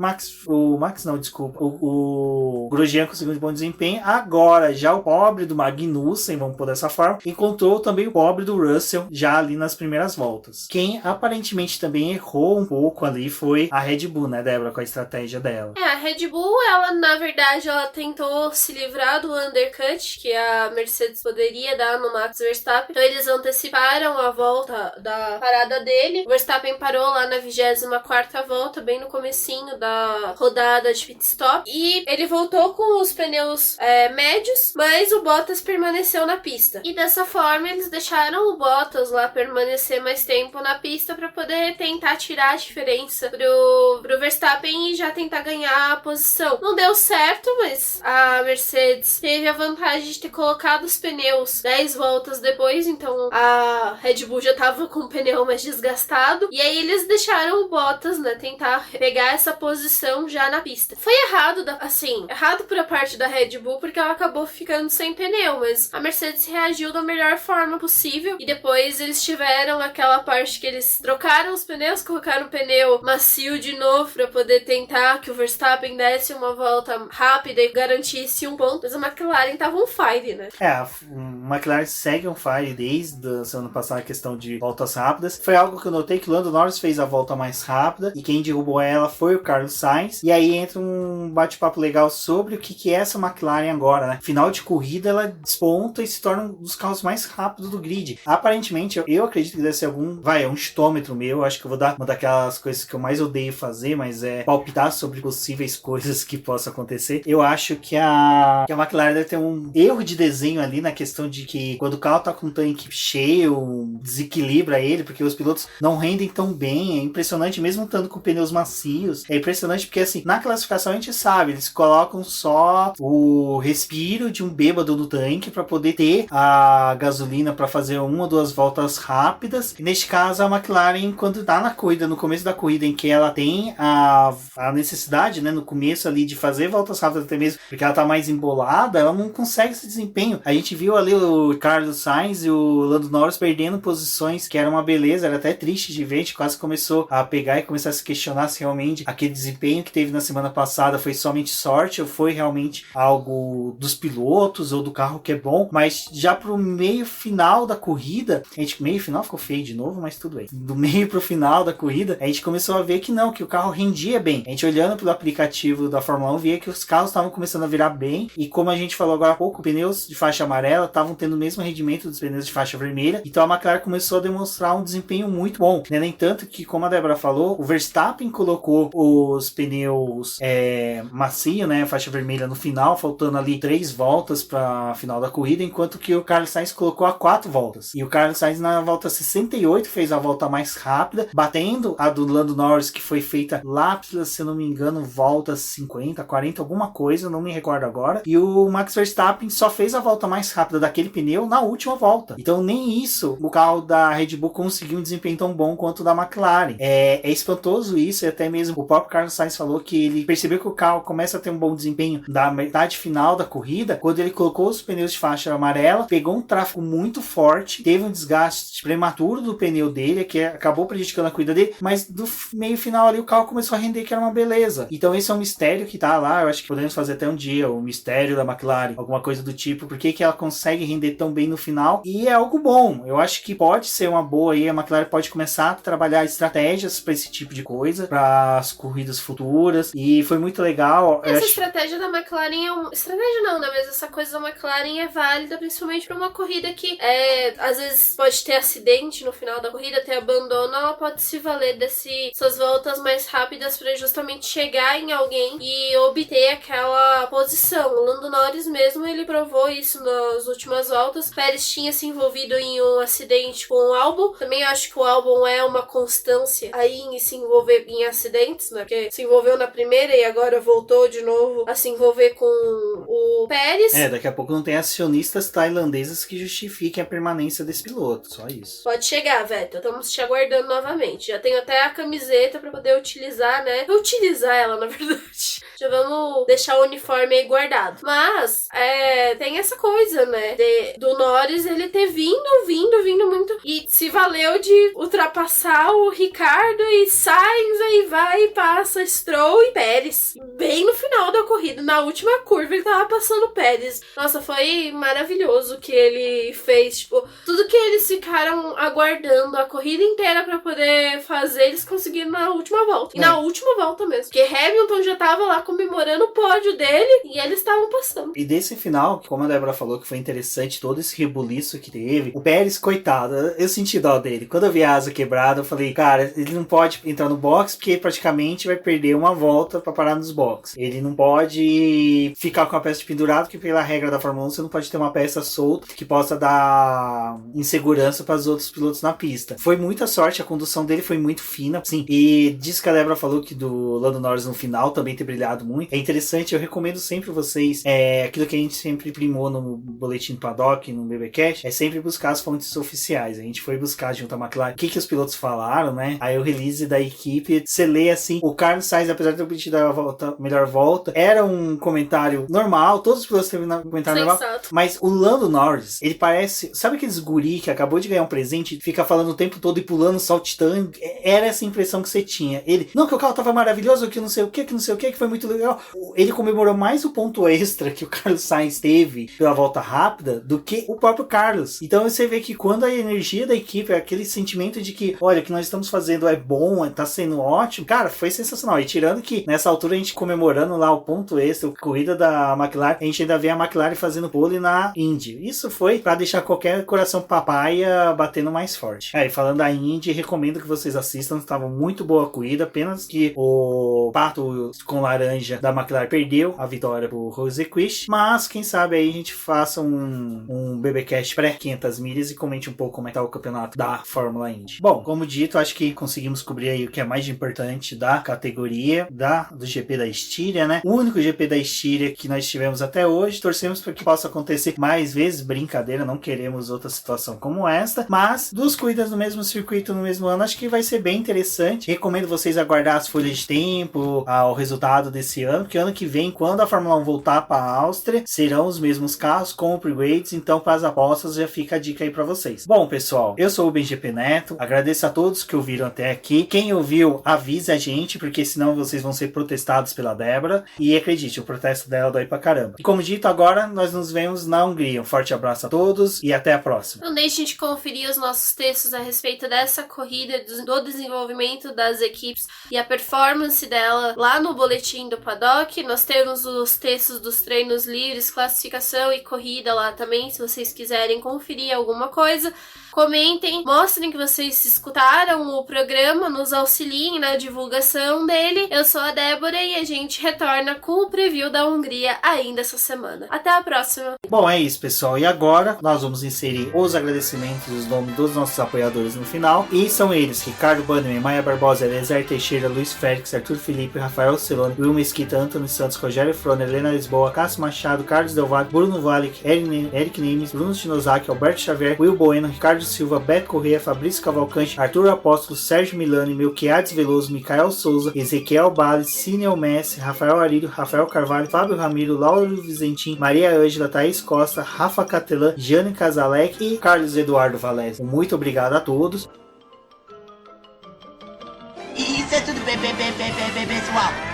o Grosjean conseguiu um bom desempenho. Agora já o pobre do Magnussen, vamos pôr dessa forma, encontrou também o pobre do Russell já ali nas primeiras voltas. Quem aparentemente também errou um pouco ali foi a Red Bull, né, Débora, com a estratégia dela. A Red Bull, ela na verdade ela tentou se livrar do undercut que a Mercedes poderia dar no Max Verstappen, então eles anteciparam a volta da parada dele. O Verstappen parou lá na 24ª volta, bem no comecinho da rodada de pit stop, e ele voltou com os pneus médios, mas o Bottas permaneceu na pista, e dessa forma eles deixaram o Bottas lá permanecer mais tempo na pista para poder tentar tirar a diferença pro Verstappen e já tentar ganhar a posição. Não deu certo, mas a Mercedes teve a vantagem de ter colocado os pneus 10 voltas depois, então a Red Bull já tava com o pneu mais desgastado, e aí eles deixaram o Bottas, né, tentar pegar essa posição já na pista. Foi errado, errado por a parte da Red Bull, porque ela acabou ficando sem pneu, mas a Mercedes reagiu da melhor forma possível, e depois eles tiveram aquela parte que eles trocaram os pneus, colocaram o pneu macio de novo para poder tentar que o Verstappen desse uma volta rápida e garantisse um ponto, mas a McLaren tava on fire, né? A McLaren segue on fire desde a semana passada, a questão de voltas rápidas. Foi algo que eu notei que o Lando Norris fez a volta mais rápida, e quem derrubou ela foi o Carlos Sainz, e aí entra um bate-papo legal sobre o que é essa McLaren agora, né? Final de corrida, ela desponta e se torna um dos carros mais rápidos do grid. Aparentemente, eu acredito que deve ser um chutômetro meu, acho que eu vou dar uma daquelas coisas que eu mais odeio fazer, mas é palpitar sobre possíveis coisas que possam acontecer. Eu acho que a McLaren deve ter um erro de desenho ali na questão de que quando o carro tá com o tanque cheio, desequilibra ele, porque os pilotos não rendem tão bem. É impressionante, mesmo estando com pneus macios. É impressionante porque, assim, na classificação a gente sabe, eles colocam só o respiro de um bêbado no tanque para poder ter a gasolina para fazer 1 ou 2 voltas rápidas. E neste caso, a McLaren, quando tá na corrida, no começo da corrida, em que ela tem a necessidade, né, no começo ali de fazer voltas rápidas até mesmo, porque ela tá mais embolada, ela não consegue esse desempenho. A gente viu ali o Carlos Sainz e o Lando Norris perdendo posições que era uma beleza beleza, era até triste de ver, a gente quase começou a pegar e começar a se questionar se realmente aquele desempenho que teve na semana passada foi somente sorte ou foi realmente algo dos pilotos ou do carro que é bom, mas já pro meio final da corrida, a gente, meio final ficou feio de novo, mas tudo bem. Do meio pro final da corrida, a gente começou a ver que não, que o carro rendia bem. A gente olhando pelo aplicativo da Fórmula 1, via que os carros estavam começando a virar bem, e como a gente falou agora há pouco, pneus de faixa amarela estavam tendo o mesmo rendimento dos pneus de faixa vermelha, então a McLaren começou a demonstrar um desempenho muito bom, né? Nem tanto que, como a Débora falou, o Verstappen colocou os pneus macio, né, faixa vermelha no final, faltando ali 3 voltas para final da corrida, enquanto que o Carlos Sainz colocou a 4 voltas, e o Carlos Sainz na volta 68 fez a volta mais rápida, batendo a do Lando Norris, que foi feita lá, se eu não me engano, volta 50, 40, alguma coisa, não me recordo agora, e o Max Verstappen só fez a volta mais rápida daquele pneu na última volta. Então nem isso o carro da Red Bull conseguiu um desempenho tão bom quanto o da McLaren. É espantoso isso, e até mesmo o próprio Carlos Sainz falou que ele percebeu que o carro começa a ter um bom desempenho da metade final da corrida, quando ele colocou os pneus de faixa amarela, pegou um tráfego muito forte, teve um desgaste prematuro do pneu dele, que acabou prejudicando a corrida dele, mas do meio final ali o carro começou a render, que era uma beleza. Então esse é um mistério que tá lá, eu acho que podemos fazer até um dia, o mistério da McLaren, alguma coisa do tipo, por que ela consegue render tão bem no final, e é algo bom. Eu acho que pode ser uma boa aí, a McLaren pode começar a trabalhar estratégias para esse tipo de coisa, para as corridas futuras, e foi muito legal. Essa estratégia da McLaren estratégia não, né? Mas essa coisa da McLaren é válida principalmente para uma corrida que às vezes pode ter acidente no final da corrida, ter abandono, ela pode se valer dessas voltas mais rápidas para justamente chegar em alguém e obter aquela posição. O Lando Norris mesmo, ele provou isso nas últimas voltas. Pérez tinha se envolvido em um acidente com o Albon. Também acho que o Albon é uma constância aí em se envolver em acidentes, né? Porque se envolveu na primeira e agora voltou de novo a se envolver com o Pérez. Daqui a pouco não tem acionistas tailandeses que justifiquem a permanência desse piloto, só isso. Pode chegar, Vettel. Estamos te aguardando novamente. Já tenho até a camiseta pra poder utilizar, né? Utilizar ela, na verdade. Já vamos deixar o uniforme aí guardado. Mas, tem essa coisa, né? Do Norris ele ter vindo muito. E se valeu de ultrapassar o Ricardo e Sainz, aí vai e passa Stroll e Pérez. Bem no final da corrida, na última curva, ele tava passando o Pérez. Nossa, foi maravilhoso o que ele fez. Tipo, tudo que eles ficaram aguardando a corrida inteira pra poder fazer, eles conseguiram na última volta. E na última volta mesmo. Porque Hamilton já tava lá comemorando o pódio dele e eles estavam passando. E desse final, como a Débora falou, que foi interessante todo esse rebuliço que teve, o Pérez, coitado, eu senti dó dele. Quando eu vi a asa quebrada, eu falei, cara, ele não pode entrar no box porque praticamente vai perder uma volta pra parar nos boxes. Ele não pode ficar com a peça pendurada, porque pela regra da Fórmula 1 você não pode ter uma peça solta que possa dar insegurança para os outros pilotos na pista. Foi muita sorte, a condução dele foi muito fina, sim. E disso que a Débora falou, que do Lando Norris no final também ter brilhado muito. É interessante, eu recomendo sempre vocês, aquilo que a gente sempre primou no Boletim do Paddock, no BBcast, é sempre buscar as fontes oficiais. A gente foi buscar junto à McLaren o que os pilotos falaram, né? Aí o release da equipe, você lê assim, o Carlos Sainz, apesar de ter obtido a melhor volta, era um comentário normal, todos os pilotos teve um comentário normal, mas o Lando Norris, ele parece, sabe aqueles guri que acabou de ganhar um presente, fica falando o tempo todo e pulando, saltitando? Era essa impressão que você tinha. Ele, não, que o carro tava maravilhoso, que não sei o que, que foi muito legal. Ele comemorou mais o ponto extra que o Carlos Sainz teve pela volta rápida do que o próprio Carlos. Então você vê que quando a energia da equipe, aquele sentimento de que, olha, o que nós estamos fazendo é bom, tá sendo ótimo, cara, foi sensacional. E tirando que nessa altura a gente comemorando lá o ponto extra, a corrida da McLaren, a gente ainda vê a McLaren fazendo pole na Indy. Isso foi pra deixar qualquer coração papaya batendo mais forte. E falando da Indy, recomendo que vocês assistam, estava muito boa a corrida, apenas que o pato com laranja da McLaren perdeu a vitória pro Rosenquist, mas quem sabe aí a gente faça um BBcast pré-500 milhas e comente um pouco como é que tá o campeonato da Fórmula Indy. Bom, como dito, acho que conseguimos cobrir aí o que é mais importante da categoria do GP da Estíria, né? O único GP da Estíria que nós tivemos até hoje. Torcemos para que possa acontecer mais vezes, brincadeira, não queremos outra situação como esta, mas 2 corridas no mesmo circuito no mesmo ano, acho que vai ser bem interessante. Recomendo vocês aguardar as folhas de tempo, o resultado desse ano, porque ano que vem, quando a Fórmula 1 voltar para a Áustria, serão os mesmos carros com upgrades, então para as apostas já fica a dica aí para vocês. Bom, pessoal, eu sou o Benjamin GP Neto. Agradeço a todos que ouviram até aqui. Quem ouviu, avisa a gente, porque senão vocês vão ser protestados pela Débora. E acredite, o protesto dela dói pra caramba. E como dito, agora nós nos vemos na Hungria. Um forte abraço a todos e até a próxima. Não deixem de conferir os nossos textos a respeito dessa corrida, do desenvolvimento das equipes e a performance dela lá no boletim do Paddock. Nós temos os textos dos treinos livres, classificação e corrida lá também, se vocês quiserem conferir alguma coisa. Comentem, mostrem que vocês escutaram o programa, nos auxiliem na divulgação dele. Eu sou a Débora e a gente retorna com o preview da Hungria ainda essa semana. Até a próxima! Bom, é isso, pessoal. E agora nós vamos inserir os agradecimentos dos nomes dos nossos apoiadores no final. E são eles: Ricardo Bannerman, Maia Barbosa, Elezer Teixeira, Luiz Félix, Arthur Felipe, Rafael Celone, Will Mesquita, Antônio Santos, Rogério Froner, Helena Lisboa, Cássio Machado, Carlos Del Valle, Bruno Valic, Eric Nimes, Bruno Shinozaki, Alberto Xavier, Will Bueno, Ricardo Silva, Beto Corrêa, Fabrício Cavalcante, Arthur Apóstolo, Sérgio Milani, Melquiades Veloso, Micael Souza, Ezequiel Bales, Cineo Messi, Rafael Arílio, Rafael Carvalho, Fábio Ramiro, Lauro Vizentim, Maria Ângela, Thaís Costa, Rafa Catelã, Jane Casalec e Carlos Eduardo Valese. Muito obrigado a todos. Isso é tudo, pessoal.